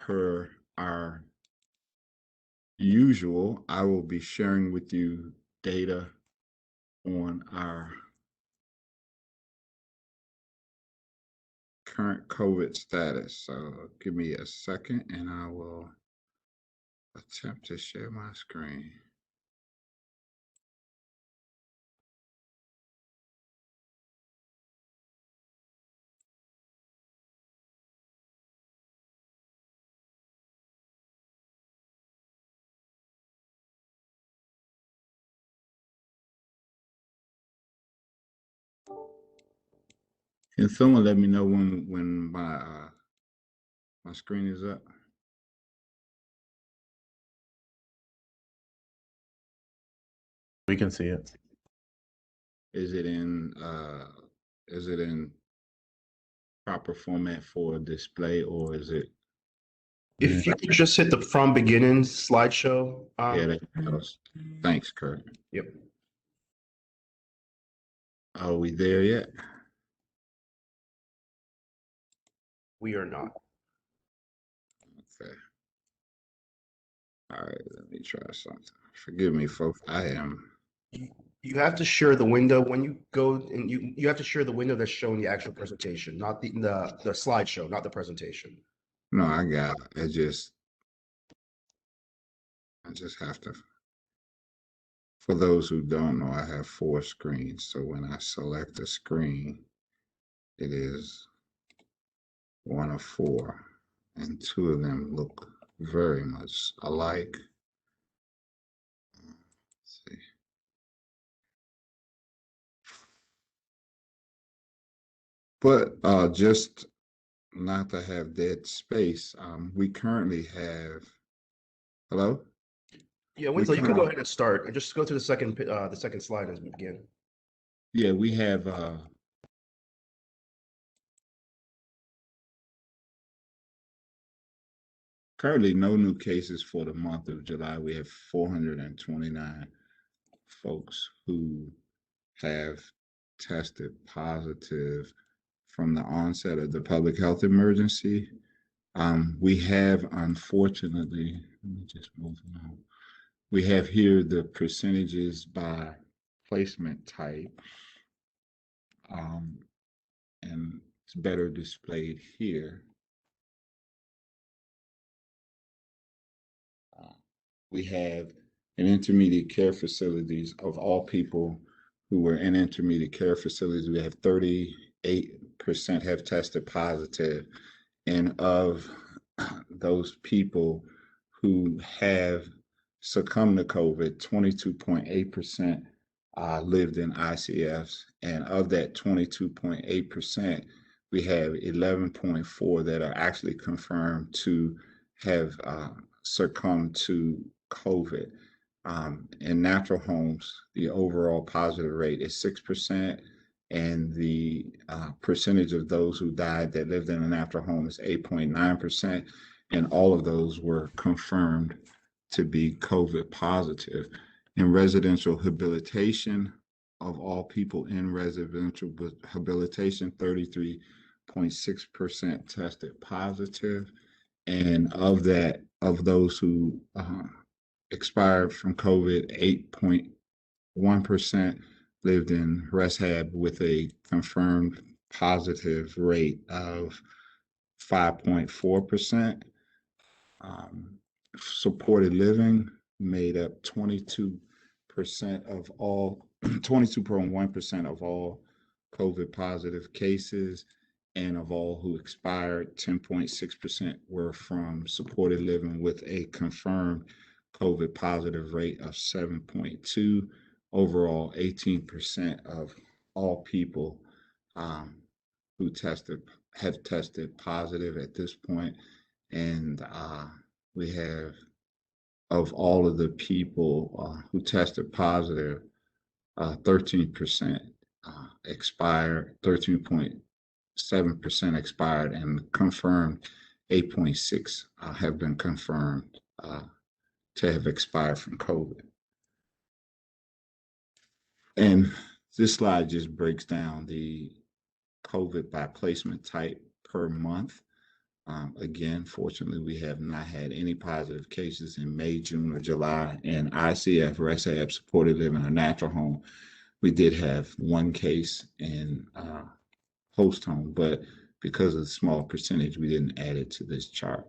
per our usual, I will be sharing with you data on our current COVID status. So give me a second and I will attempt to share my screen. Can someone let me know when my screen is up? We can see it. Is it in proper format for display, or is it? If you could just hit the from beginning slideshow. Yeah, that helps. Thanks, Kurt. Yep. Are we there yet? We are not. Okay. All right, let me try something. Forgive me, folks. I am. You have to share the window when you go, and you have to share the window that's showing the actual presentation, not the slideshow, not the presentation. No, I got it. I just have to. For those who don't know, I have 4 screens. So when I select a screen, it is one of 4, and 2 of them look very much alike. Let's see. But just not to have dead space, we currently have. Hello? Yeah, Winslow, you can go ahead and start and just go to the second slide as we begin. Yeah, we have currently no new cases for the month of July. We have 429 folks who have tested positive from the onset of the public health emergency. We have, unfortunately, let me just move on. We have here the percentages by placement type, and it's better displayed here. We have in intermediate care facilities, of all people who were in intermediate care facilities, we have 38% have tested positive. And of those people who have succumbed to COVID, 22.8% lived in ICFs. And of that 22.8%, we have 11.4 that are actually confirmed to have succumbed to COVID. In natural homes, the overall positive rate is 6%, and the percentage of those who died that lived in a natural home is 8.9%, and all of those were confirmed to be COVID positive. In residential habilitation, of all people in residential habilitation, 33.6% tested positive. And of those who expired from COVID, 8.1% lived in rehab with a confirmed positive rate of 5.4%. Supported living made up 22% of all, 22.1% of all COVID positive cases. And of all who expired, 10.6% were from supported living with a confirmed COVID positive rate of 7.2. Overall, 18% of all people who have tested positive at this point. And we have, of all of the people who tested positive, 13% expired, 13.7% expired, and confirmed 8.6 have been confirmed to have expired from COVID. And this slide just breaks down the COVID by placement type per month. Again, fortunately, we have not had any positive cases in May, June, or July. And ICF, or SAF Supported Living, or Natural Home, we did have one case in host home, but because of the small percentage, we didn't add it to this chart.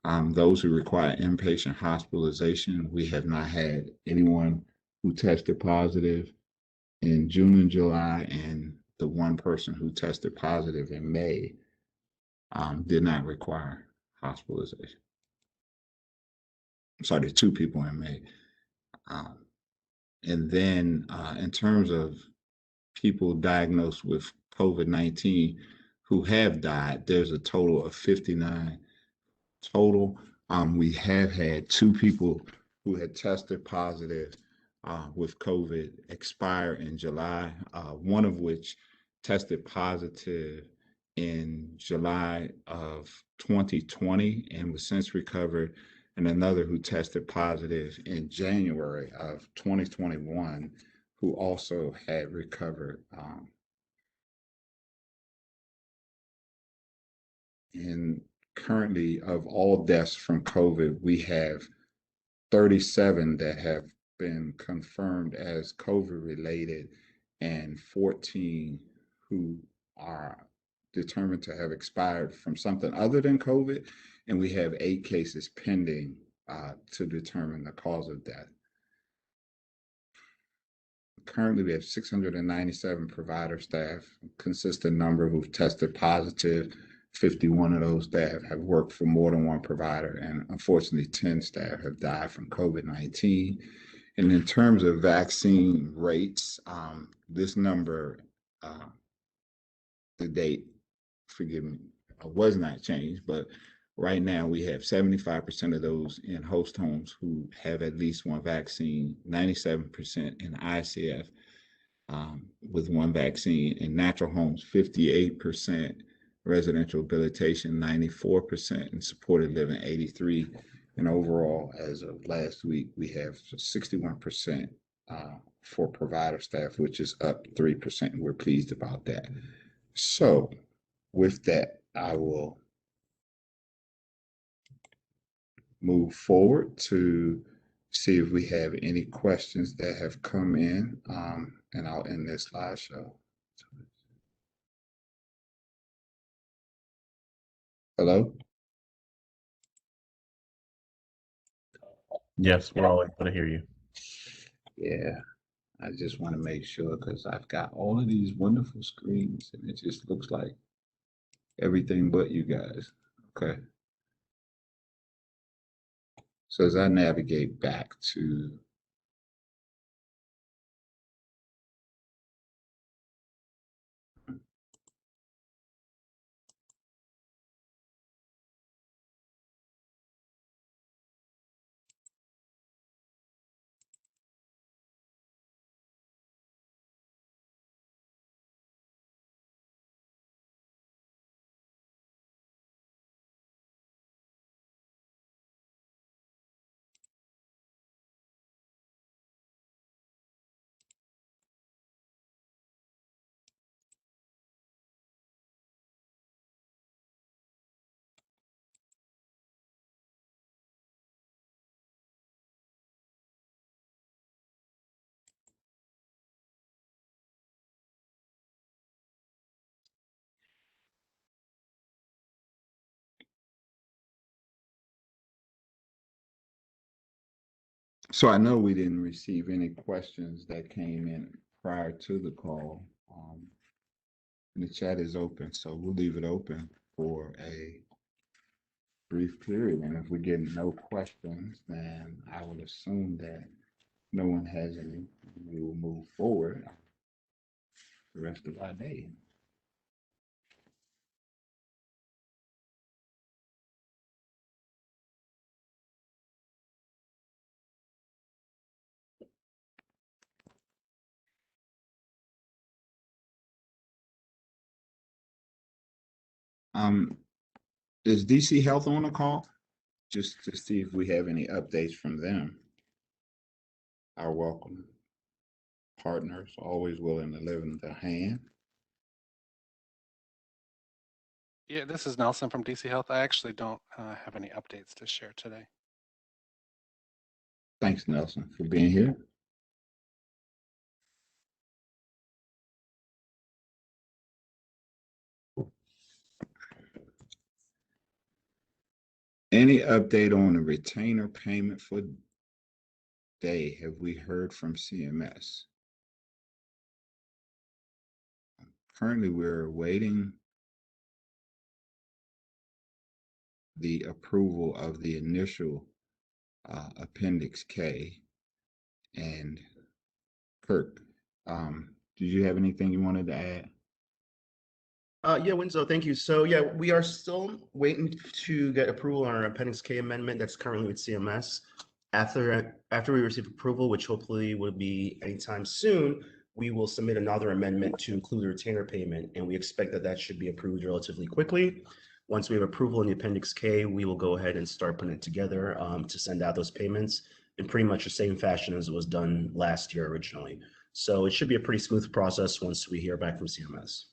Those who require inpatient hospitalization, we have not had anyone who tested positive in June and July, and the one person who tested positive in May did not require hospitalization. Sorry, the two people in May. And then in terms of people diagnosed with COVID-19 who have died, there's a total of 59 total. We have had two people who had tested positive with COVID expire in July, one of which tested positive in July of 2020 and was since recovered, and another who tested positive in January of 2021 who also had recovered. And currently, of all deaths from COVID, we have 37 that have been confirmed as COVID related and 14 who are determined to have expired from something other than COVID. And we have 8 cases pending to determine the cause of death. Currently, we have 697 provider staff, consistent number who've tested positive. 51 of those staff have worked for more than one provider, and unfortunately, 10 staff have died from COVID-19. And in terms of vaccine rates, this number, the date, forgive me, was not changed, but right now we have 75% of those in host homes who have at least one vaccine, 97% in ICF with one vaccine, in natural homes, 58%, residential habilitation, 94%, and supported living, 83%. And overall, as of last week, we have 61% for provider staff, which is up 3%. We're pleased about that. So with that, I will move forward to see if we have any questions that have come in, and I'll end this slideshow. Hello? Yes, we're all able to hear you. Yeah, I just want to make sure because I've got all of these wonderful screens and it just looks like everything but you guys. Okay. So as I navigate back to so I know we didn't receive any questions that came in prior to the call. And the chat is open, so we'll leave it open for a brief period. And if we get no questions, then I would assume that no one has any. We will move forward the rest of our day. Is DC Health on the call? Just to see if we have any updates from them. Our welcome partners, always willing to lend a hand. Yeah, this is Nelson from DC Health. I actually don't have any updates to share today. Thanks, Nelson, for being here. Any update on the retainer payment for day? Have we heard from CMS? Currently, we're awaiting the approval of the initial Appendix K. And Kirk, did you have anything you wanted to add? Yeah, Winslow, thank you. So yeah, we are still waiting to get approval on our Appendix K amendment that's currently with CMS. After we receive approval, which hopefully will be anytime soon, we will submit another amendment to include the retainer payment, and we expect that that should be approved relatively quickly. Once we have approval in the Appendix K, we will go ahead and start putting it together to send out those payments in pretty much the same fashion as it was done last year originally. So it should be a pretty smooth process once we hear back from CMS.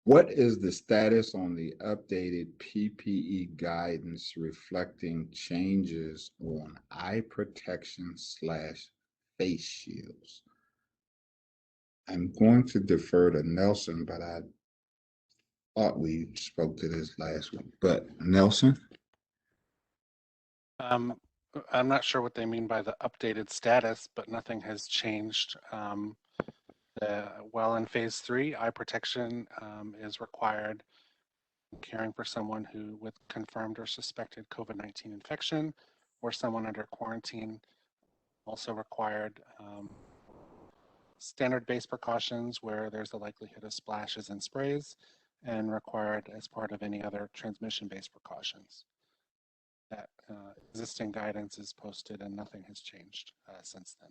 What is the status on the updated PPE guidance reflecting changes on eye protection / face shields? I'm going to defer to Nelson, but I thought we spoke to this last week. But Nelson? I'm not sure what they mean by the updated status, but nothing has changed. While in phase 3, eye protection is required caring for someone who with confirmed or suspected COVID-19 infection or someone under quarantine. Also required standard-based precautions where there's a likelihood of splashes and sprays, and required as part of any other transmission-based precautions. That existing guidance is posted and nothing has changed since then.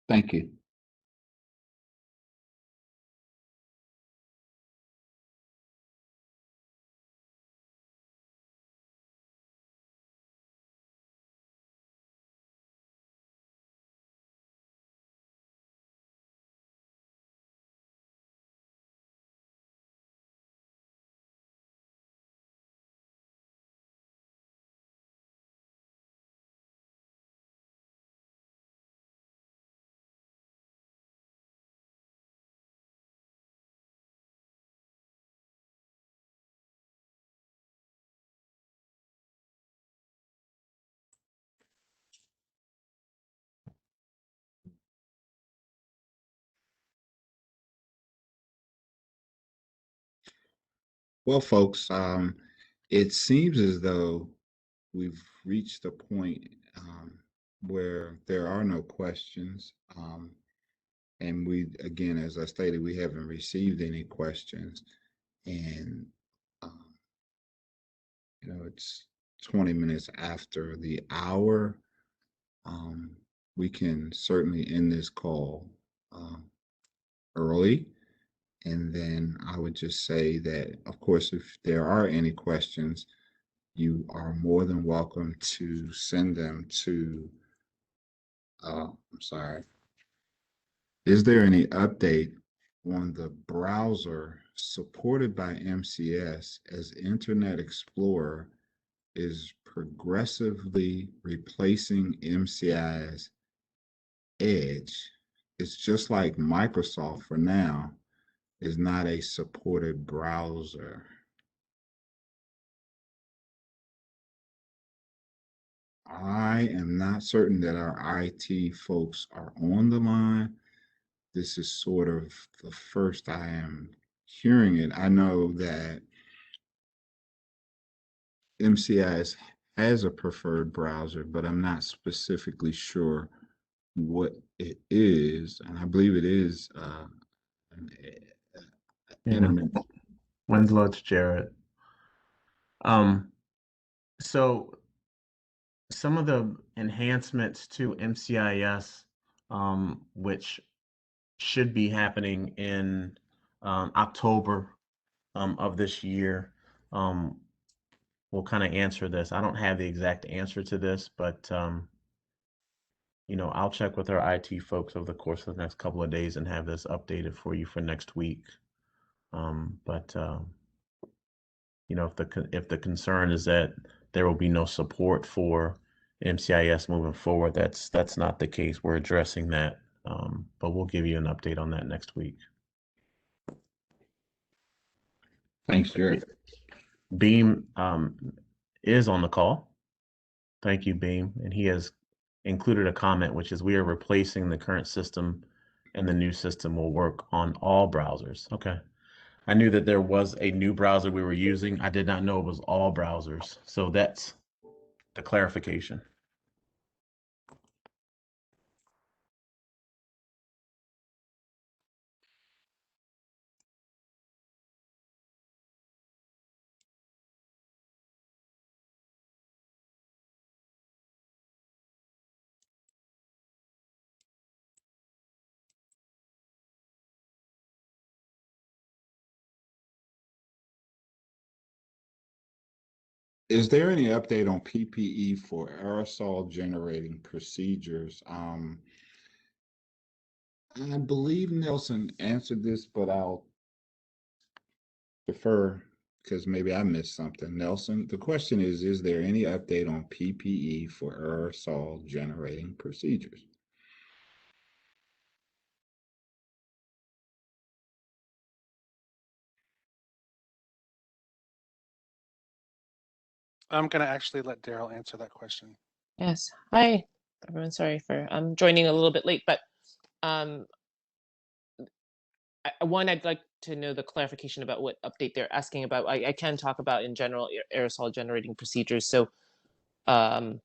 Thank you. Well, folks, it seems as though we've reached a point where there are no questions. And we, again, as I stated, we haven't received any questions. And, it's 20 minutes after the hour. We can certainly end this call early. And then I would just say that, of course, if there are any questions, you are more than welcome to send them to, I'm sorry. Is there any update on the browser supported by MCS as Internet Explorer is progressively replacing MCI's Edge. It's just like Microsoft for now is not a supported browser. I am not certain that our IT folks are on the line. This is sort of the first I am hearing it. I know that MCIS has a preferred browser, but I'm not specifically sure what it is. And I believe it is an internet. Winslow, it's Jared. So some of the enhancements to MCIS, which should be happening in October of this year, will kind of answer this. I don't have the exact answer to this, but I'll check with our IT folks over the course of the next couple of days and have this updated for you for next week. But if the concern is that there will be no support for MCIS moving forward, that's not the case. We're addressing that, but we'll give you an update on that next week. Thanks, Jared. Beam is on the call. Thank you, Beam. And he has included a comment, which is we are replacing the current system and the new system will work on all browsers. Okay. I knew that there was a new browser we were using. I did not know it was all browsers. So that's the clarification. Is there any update on PPE for aerosol generating procedures? I believe Nelson answered this, but I'll defer because maybe I missed something. Nelson, the question is there any update on PPE for aerosol generating procedures? I'm going to actually let Daryl answer that question. Yes. Hi, everyone. Sorry for joining a little bit late, but one, I'd like to know the clarification about what update they're asking about. I can talk about in general aerosol generating procedures. So, one,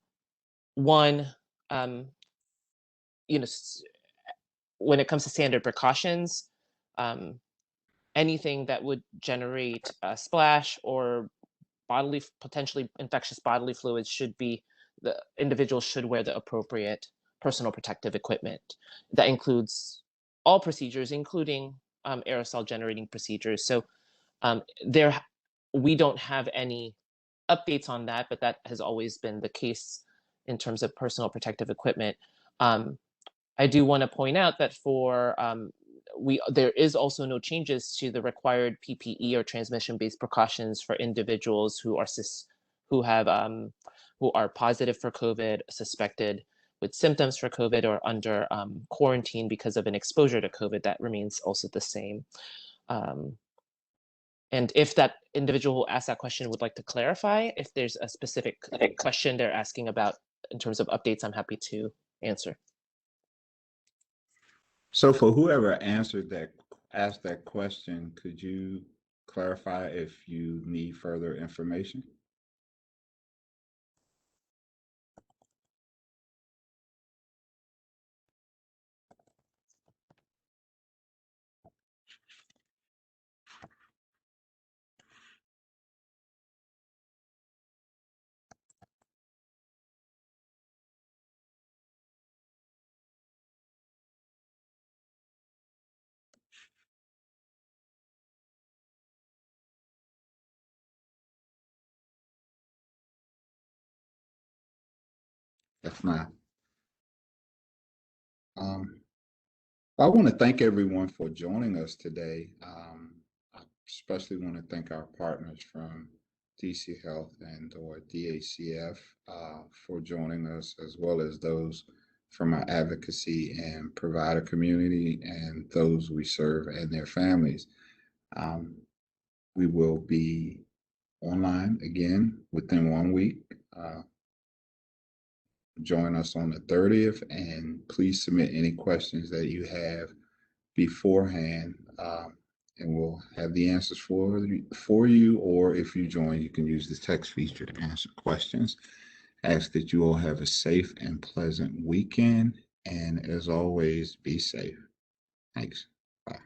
when it comes to standard precautions, anything that would generate a splash or potentially infectious bodily fluids the individual should wear the appropriate personal protective equipment. That includes all procedures, including aerosol generating procedures. So we don't have any updates on that, but that has always been the case in terms of personal protective equipment. I do want to point out that there is also no changes to the required PPE or transmission-based precautions for individuals who are positive for COVID, suspected with symptoms for COVID, or under quarantine because of an exposure to COVID. That remains also the same. And if that individual who asked that question would like to clarify, if there's a specific question they're asking about in terms of updates, I'm happy to answer. So for whoever asked that question, could you clarify if you need further information? If not, I want to thank everyone for joining us today. I especially want to thank our partners from DC Health and or DACF for joining us, as well as those from our advocacy and provider community and those we serve and their families. We will be online again within 1 week. Join us on the 30th, and please submit any questions that you have beforehand, and we'll have the answers for you, or if you join, you can use the text feature to answer questions. Ask that you all have a safe and pleasant weekend, and as always, be safe. Thanks. Bye.